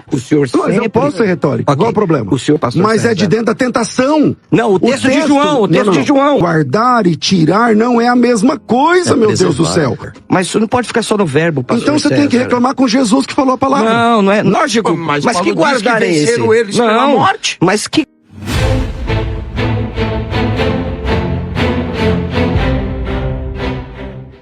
O senhor sempre... Eu posso ser retórico, Okay. qual é o problema? O senhor, pastor Mas César. é de dentro da tentação. Não, o texto de João, o texto de João. Guardar e tirar não é a mesma coisa, meu Deus do céu. Mas isso não pode ficar só no verbo, pastor Então você César. tem que reclamar com Jesus que falou a palavra. Não, não é lógico. Mas Mas que Paulo diz guardar que é esse? venceram eles pela morte. Mas que...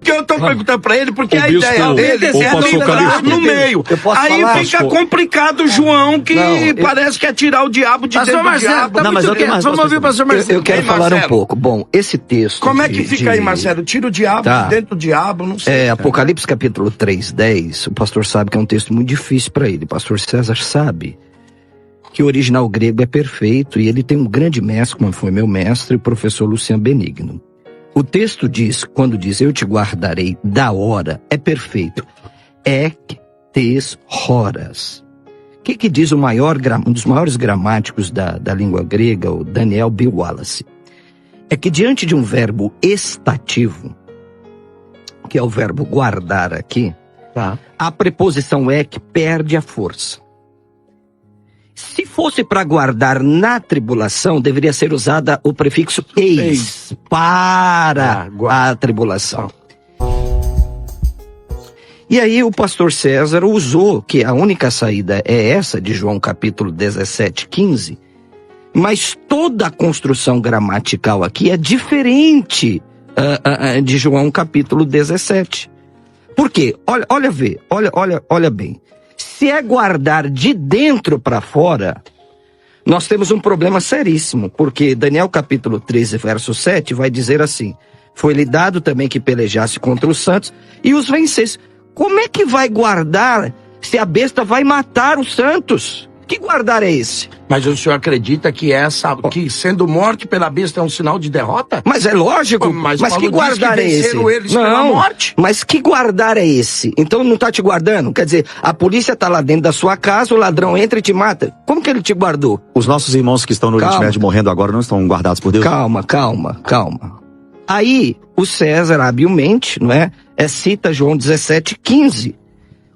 Que eu tô perguntando pra ele, porque O a bispo- ideia dele o é pastor entrar Calixto. no meio. Eu posso Aí falar? fica Pastor. complicado, João, que parece que é tirar o diabo de dentro do diabo. Não, mas eu tenho mais. Vamos ouvir o pastor Marcelo. Eu quero Ei, falar Marcelo, um pouco. Bom, esse texto... Como é que fica aí, Marcelo? Tira o diabo Tá. de dentro do diabo, não sei. cara. Apocalipse capítulo 3:10, o pastor sabe que é um texto muito difícil para ele. O pastor César sabe que o original grego é perfeito e ele tem um grande mestre, como foi meu mestre, o professor Luciano Benigno. O texto diz, quando diz, eu te guardarei da hora, é perfeito. Ec tes horas. O que diz um dos maiores gramáticos da língua grega, o Daniel B. Wallace? É que diante de um verbo estativo, que é o verbo guardar aqui, a preposição ec perde a força. Se fosse para guardar na tribulação, deveria ser usada o prefixo eis, para a tribulação. E aí o pastor César usou que a única saída é essa, de João capítulo 17:15, mas toda a construção gramatical aqui é diferente de João capítulo 17. Por quê? Olha bem. Se é guardar de dentro para fora, nós temos um problema seríssimo, porque Daniel capítulo 13, verso 7 vai dizer assim: foi-lhe dado também que pelejasse contra os santos e os vencesse. Como é que vai guardar se a besta vai matar os santos? Que guardar é esse? Mas o senhor acredita que que sendo morte pela besta é um sinal de derrota? Mas é lógico, Mas mas Paulo que diz guardar que é esse? venceram eles pela morte. Mas que guardar é esse? Então não tá te guardando? Quer dizer, a polícia tá lá dentro da sua casa, o ladrão entra e te mata. Como que ele te guardou? Os nossos irmãos que estão no Oriente Médio morrendo agora não estão guardados por Deus? Calma. Aí, o César, habilmente, não é? Cita João 17:15.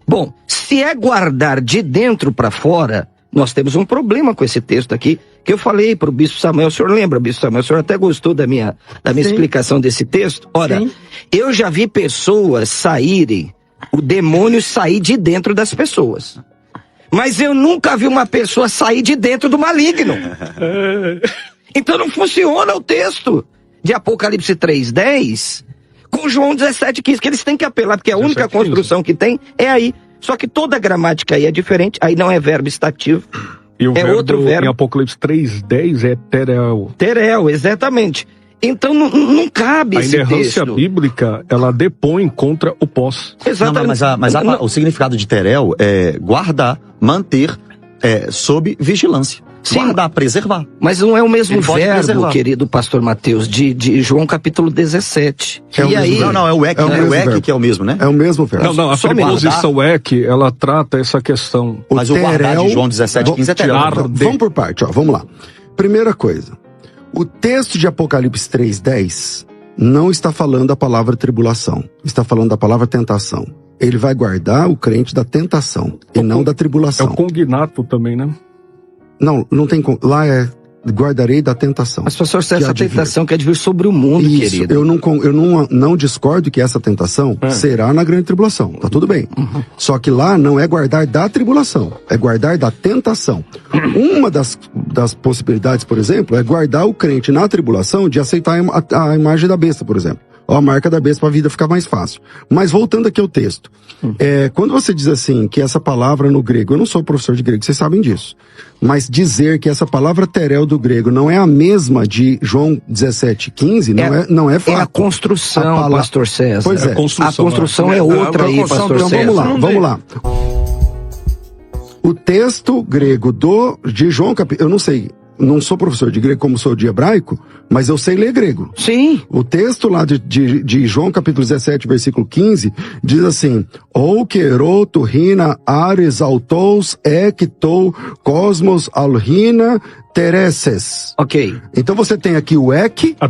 Bom, se é guardar de dentro para fora, nós temos um problema com esse texto aqui, que eu falei para o Bispo Samuel. O senhor lembra, Bispo Samuel? O senhor até gostou da minha explicação desse texto? Ora, eu já vi pessoas saírem, o demônio sair de dentro das pessoas. Mas eu nunca vi uma pessoa sair de dentro do maligno. Então não funciona o texto de Apocalipse 3:10 com João 17:15, que eles têm que apelar, porque a única construção que tem é aí. Só que toda a gramática aí é diferente, aí não é verbo estativo, E o verbo, outro verbo. em Apocalipse 3:10 é terel. Terel, exatamente. Então não cabe A esse inerrância texto. bíblica, ela depõe contra o pós. Exatamente. Não, o significado de terel é guardar, manter, sob vigilância. Sim. Guardar, preservar. Mas não é o mesmo Ele pode verbo, preservar. querido pastor Mateus, de João capítulo 17. É o E aí, mesmo Não, é o ec, É o né? mesmo O ec verbo. que é o mesmo, né? É o mesmo verbo. Não, a só preposição ek, ela trata essa questão. Mas o guardar de João 17:15 é terel. Tirar. Vamos por parte, ó, vamos lá. Primeira coisa, o texto de Apocalipse 3:10 não está falando a palavra tribulação, está falando a palavra tentação. Ele vai guardar o crente da tentação e não da É tribulação. o cognato também, né? Não tem como. Lá é guardarei da tentação. mas pastor César, Que há essa de vir. tentação quer vir sobre o mundo, Isso, querido. eu não discordo que essa tentação será na grande tribulação, tá tudo bem. Só que lá não é guardar da tribulação, é guardar da tentação. Uma das possibilidades, por exemplo, é guardar o crente na tribulação de aceitar a imagem da besta, por exemplo. Ou a marca da besta para a vida ficar mais fácil. Mas voltando aqui ao texto, quando você diz assim, que essa palavra no grego, eu não sou professor de grego, vocês sabem disso, mas dizer que essa palavra terel do grego não é a mesma de João 17:15, não é fato. É a construção, pastor César. Pois é. A construção é outra aí, pastor Então César. vamos lá. O texto grego de João, eu não sei, não sou professor de grego como sou de hebraico, mas eu sei ler grego. Sim. O texto lá de João capítulo 17, versículo 15, diz assim: ou queroto rina ares autos ectou cosmos alrina tereses. Ok. Então você tem aqui o ek A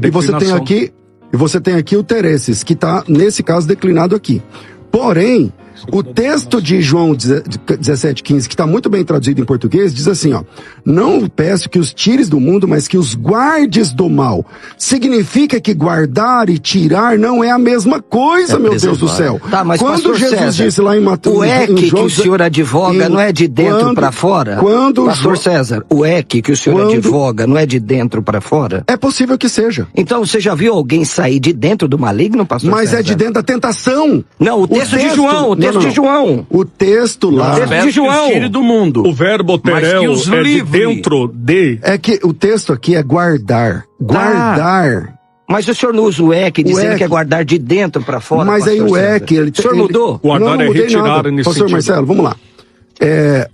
e você tem aqui o tereses, que está nesse caso declinado aqui. Porém, O texto de João 17,15, que está muito bem traduzido em português, diz assim, ó: não peço que os tires do mundo, mas que os guardes do mal. Significa que guardar e tirar não é a mesma coisa, meu Deus do céu. Tá, mas quando pastor Jesus César, disse lá em Mateus, o EC que o senhor advoga não é de dentro para fora? Pastor César, o EC que o senhor advoga não é de dentro para fora? É possível que seja. Então você já viu alguém sair de dentro do maligno, pastor Mas César? é de dentro da tentação. Não, o texto de João, o texto de João. O texto lá. O texto de João. Tire do mundo. O verbo terel é de dentro de... É que o texto aqui é guardar. Guardar. Mas o senhor não usa o EC dizendo que é guardar de dentro para fora? Mas aí o EC... O senhor mudou? Guardar é retirar nesse Pastor sentido. Marcelo, vamos lá.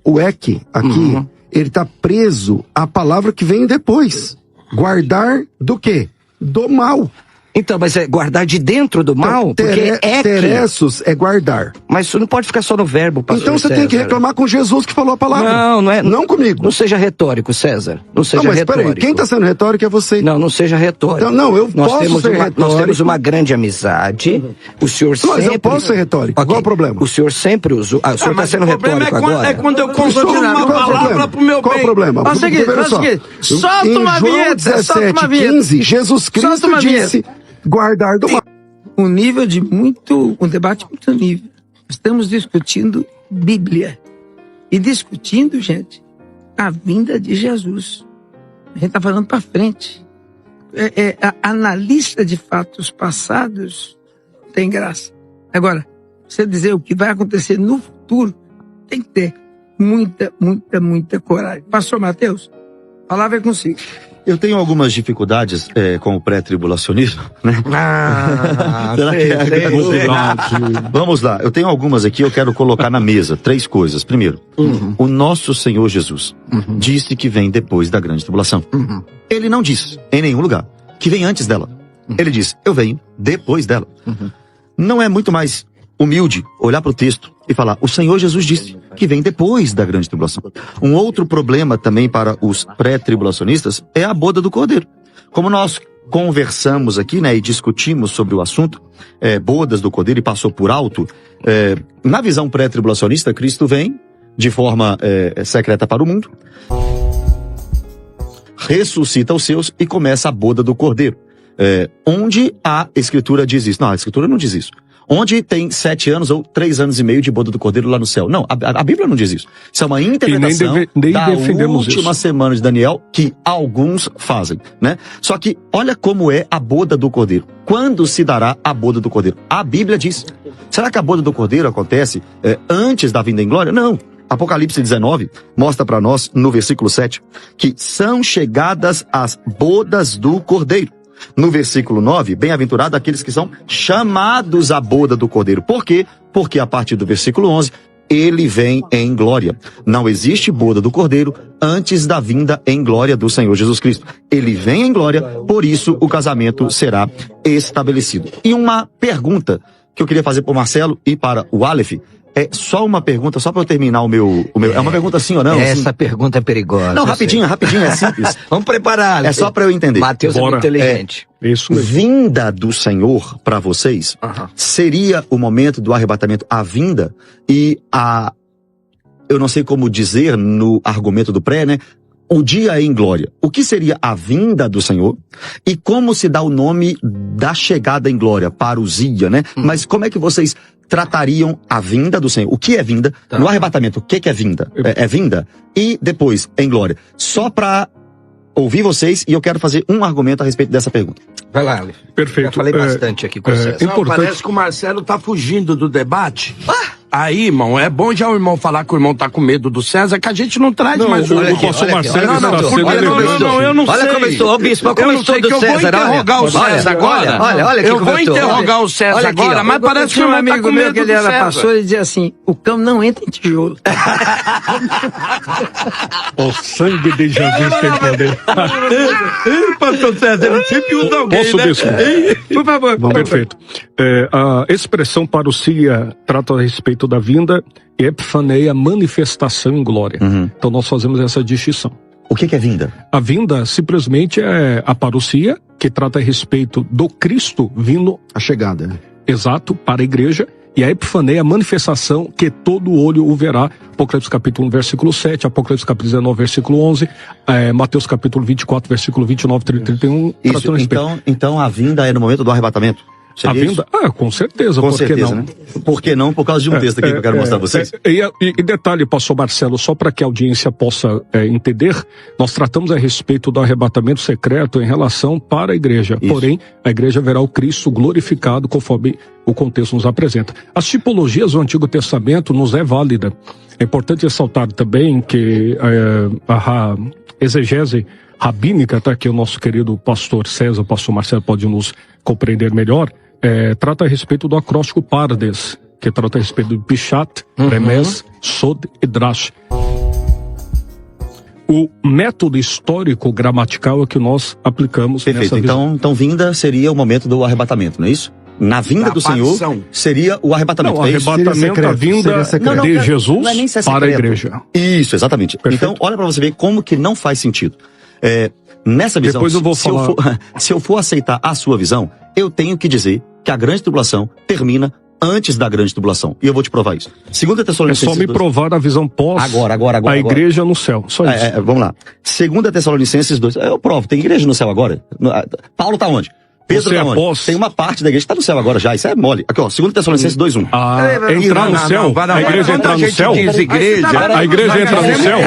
O EC aqui, ele está preso à palavra que vem depois. Guardar do quê? Do mal. Então, mas é guardar de dentro do mal? Porque é teressos é guardar. Mas isso não pode ficar só no verbo, pastor Então você César. tem que reclamar com Jesus que falou a palavra. Não é. Não comigo. Não seja retórico, César. Não seja mas retórico. peraí, quem está sendo retórico é você. Não seja retórico. Não, eu posso ser retórico. Nós temos uma grande amizade. O senhor sempre... Mas eu posso ser retórico. Qual é o problema? O senhor sempre usou... o senhor está sendo retórico agora? É quando eu consumo uma palavra pro meu bem. Qual o problema? Faz o seguinte, solta uma vinheta, solta uma vinheta. 15, Jesus Cristo disse guardar do mal. Um debate muito nível. Estamos discutindo Bíblia. E discutindo, gente, a vinda de Jesus. A gente está falando para frente. Analista de fatos passados tem graça. Agora, você dizer o que vai acontecer no futuro, tem que ter muita coragem. Pastor Mateus, a palavra é consigo. Eu tenho algumas dificuldades com o pré-tribulacionismo, né? Será que é Vamos lá, eu tenho algumas aqui, eu quero colocar na mesa. 3 coisas. Primeiro, o nosso Senhor Jesus disse que vem depois da grande tribulação. Ele não disse, em nenhum lugar, que vem antes dela. Ele disse, eu venho depois dela. Não é muito mais humilde olhar para o texto e falar, o Senhor Jesus disse que vem depois da grande tribulação. Um outro problema também para os pré-tribulacionistas é a boda do Cordeiro. Como nós conversamos aqui, né, e discutimos sobre o assunto, bodas do Cordeiro, e passou por alto, na visão pré-tribulacionista, Cristo vem de forma secreta para o mundo, ressuscita os seus e começa a boda do Cordeiro. Onde a Escritura diz isso? Não, a Escritura não diz isso. Onde tem 7 anos ou 3 anos e meio de boda do Cordeiro lá no céu. Não, a Bíblia não diz isso. Isso é uma interpretação da última semana de Daniel que alguns fazem, né? Só que olha como é a boda do Cordeiro. Quando se dará a boda do Cordeiro? A Bíblia diz. Será que a boda do Cordeiro acontece antes da vinda em glória? Não. Apocalipse 19 mostra para nós, no versículo 7, que são chegadas as bodas do Cordeiro. No versículo 9, bem-aventurado aqueles que são chamados à boda do Cordeiro. Por quê? Porque a partir do versículo 11, ele vem em glória. Não existe boda do Cordeiro antes da vinda em glória do Senhor Jesus Cristo. Ele vem em glória, por isso o casamento será estabelecido. E uma pergunta que eu queria fazer para o Marcelo e para o Aleph, é só uma pergunta, só para eu terminar o meu... É uma pergunta sim ou não? Essa pergunta é perigosa. Não, rapidinho, é simples. Vamos preparar. É só para eu entender. Mateus é muito inteligente. Isso mesmo. Vinda do Senhor para vocês seria o momento do arrebatamento, a vinda e eu não sei como dizer no argumento do pré, né? O dia em glória. O que seria a vinda do Senhor? E como se dá o nome da chegada em glória? Parousia, né? Mas como é que vocês tratariam a vinda do Senhor? O que é vinda? No arrebatamento, o que é vinda? É vinda? E depois, em glória. Só para ouvir vocês, e eu quero fazer um argumento a respeito dessa pergunta. Vai lá, Aleph. Perfeito. Já falei bastante aqui com vocês. Parece que o Marcelo tá fugindo do debate. Aí, irmão, é bom já o irmão falar que o irmão tá com medo do César, que a gente não traz mais o pastor Marcelo está sendo Não, eu não sei. Olha como eu estou, bispo, como eu estou do César. Eu vou interrogar o César agora. Olha, eu vou interrogar o César agora, mas parece que o irmão tá com medo que ele era pastor e dizia assim, o cão não entra em tijolo. O sangue de Jesus tem poder. Pastor César, sempre usa alguém, Posso, né? bispo? Por favor. Perfeito. A expressão parousia trata a respeito da vinda e epifaneia, manifestação em glória. Então nós fazemos essa distinção. O que é vinda? A vinda simplesmente é a parousia, que trata a respeito do Cristo vindo, A chegada. exato, para a igreja, e a epifaneia, a manifestação que todo olho o verá. Apocalipse capítulo 1, versículo 7, Apocalipse capítulo 19, versículo 11, Mateus capítulo 24, versículo 29, 30 e 31. Isso, então a vinda é no momento do arrebatamento? A vinda? Com certeza. Com por certeza, que não? né? Por que não? Por causa de um texto aqui que eu quero mostrar a vocês. E detalhe, pastor Marcelo, só para que a audiência possa entender, nós tratamos a respeito do arrebatamento secreto em relação para a igreja. Isso. Porém, a igreja verá o Cristo glorificado conforme o contexto nos apresenta. As tipologias do Antigo Testamento nos é válida. É importante ressaltar também que a exegese rabínica, tá, que o nosso querido pastor César, o pastor Marcelo pode nos compreender melhor, trata a respeito do acróstico Pardes, que trata a respeito do Pichat, Remes, Sod e Drash. O método histórico gramatical é que nós aplicamos. Perfeito. Nessa visão. Então vinda seria o momento do arrebatamento, não é isso? Na vinda Da do Senhor aparição. seria o arrebatamento. Não, o é isso? arrebatamento, a vinda de Jesus não é nem ser para a secreto. igreja. Isso, exatamente. Perfeito. Então, olha para você ver como que não faz sentido. Nessa visão, Depois eu vou falar. se eu for aceitar a sua visão, eu tenho que dizer que a grande tribulação termina antes da grande tribulação. E eu vou te provar isso. 2 É Tessalonicenses só me 2. provar a visão pós Agora. a igreja no céu. Só isso. Vamos lá. 2 Tessalonicenses 2. Eu provo, tem igreja no céu agora? Paulo tá onde? Pedro Você tá onde? após- Tem uma parte da igreja que tá no céu agora já. Isso é mole. Aqui, ó. 2 Tessalonicenses 2:1. Entrar no céu? A igreja entrar no céu? Diz igreja, A igreja entra no céu?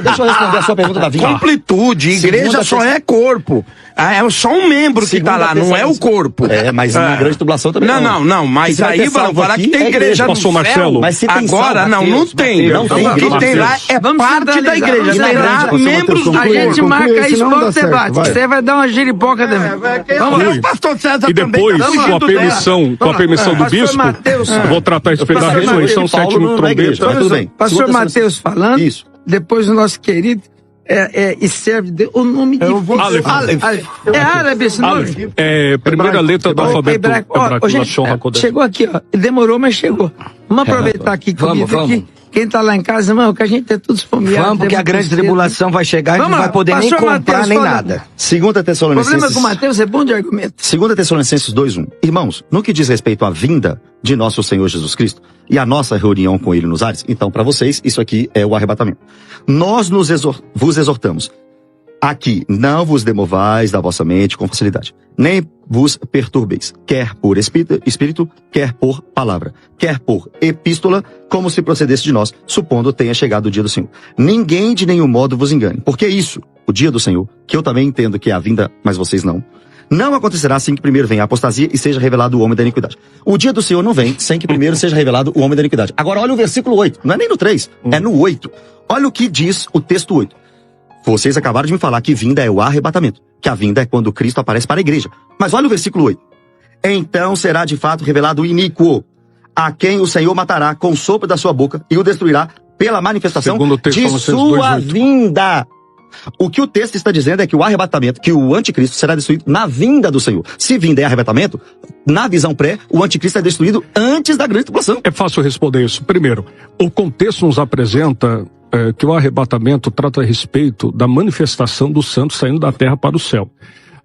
Deixa eu responder a sua pergunta da vinda. Completude, igreja Segunda só é corpo. É só um membro que tá lá, não é o corpo. Mas na grande tribulação também Não, mas Se vai aí ter vão salvo falar aqui, que tem é igreja no Pastor céu. Marcelo. Mas se tem Agora, salvo, não Mateus, tem. não tem O que igreja. tem lá é Vamos parte da finalizar, igreja. vamos Será finalizar. membros do A gente corpo. marca isso senão para não o dá certo, debate. vai. Você vai dar uma giripoca também. Vamos lá. O pastor César E depois, também tá com a fugindo permissão, com a permissão do Pastor bispo, Mateus. eu vou tratar a respeito da Pastor ressurreição, Mateus, Paulo sétimo não é igreja, trombeta. mas tudo bem. Pastor Segunda Mateus falando, Isso. depois o nosso querido e serve de, o nome de Aleph. É árabe esse nome? Primeira letra do alfabeto Hebraico. Ó, hebraico. gente, Lashon HaKodesh. chegou aqui, ó. Demorou, mas chegou. Vamos aproveitar aqui Vamos, comida aqui. Quem tá lá em casa, irmão, que a gente é tudo esfomeado. Vamos, porque a grande tribulação vai chegar e não Vamos lá, vai poder nem pastor comprar Mateus, nem fala. nada. 2 O problema Tessalonicenses. com o Mateus é bom de argumento. 2 Tessalonicenses 2:1. Irmãos, no que diz respeito à vinda de nosso Senhor Jesus Cristo e a nossa reunião com Ele nos ares, então para vocês isso aqui é o arrebatamento. Nós vos exortamos. Aqui, não vos demovais da vossa mente com facilidade, nem vos perturbeis, quer por espírito, quer por palavra, quer por epístola, como se procedesse de nós, supondo tenha chegado o dia do Senhor. Ninguém de nenhum modo vos engane, porque isso, o dia do Senhor, que eu também entendo que é a vinda, mas vocês não acontecerá sem que primeiro venha a apostasia e seja revelado o homem da iniquidade. O dia do Senhor não vem sem que primeiro seja revelado o homem da iniquidade. Agora olha o versículo 8, não é nem no 3, é no 8. Olha o que diz o texto 8. Vocês acabaram de me falar que vinda é o arrebatamento, que a vinda é quando Cristo aparece para a igreja. Mas olha o versículo 8. Então será de fato revelado o iníquo, a quem o Senhor matará com o sopro da sua boca e o destruirá pela manifestação Segundo o texto, de Colossenses sua 2:8. vinda. O que o texto está dizendo é que o arrebatamento, que o anticristo será destruído na vinda do Senhor. Se vinda é arrebatamento, na visão pré, o anticristo é destruído antes da grande tribulação. É fácil responder isso. Primeiro, o contexto nos apresenta que o arrebatamento trata a respeito da manifestação dos santos saindo da terra para o céu.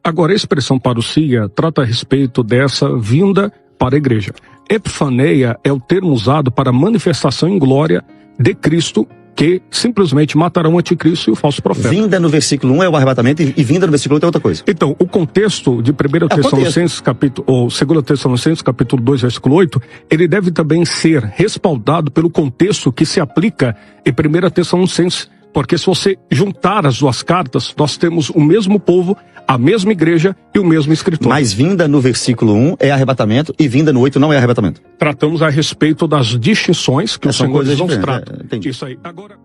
Agora, a expressão parousia trata a respeito dessa vinda para a igreja. Epifaneia é o termo usado para manifestação em glória de Cristo, que simplesmente matarão o anticristo e o falso profeta. Vinda no versículo 1 é o arrebatamento e vinda no versículo 8 é outra coisa. Então, o contexto de 1 Tessalonicenses, ou 2 Tessalonicenses, capítulo 2, versículo 8, ele deve também ser respaldado pelo contexto que se aplica em 1 Tessalonicenses, porque se você juntar as duas cartas, nós temos o mesmo povo, a mesma igreja e o mesmo escritor. Mas vinda no versículo 1 é arrebatamento e vinda no 8 não é arrebatamento. Tratamos a respeito das distinções que os São senhores coisas nos diferentes, tratam. entendi. Isso aí. Agora...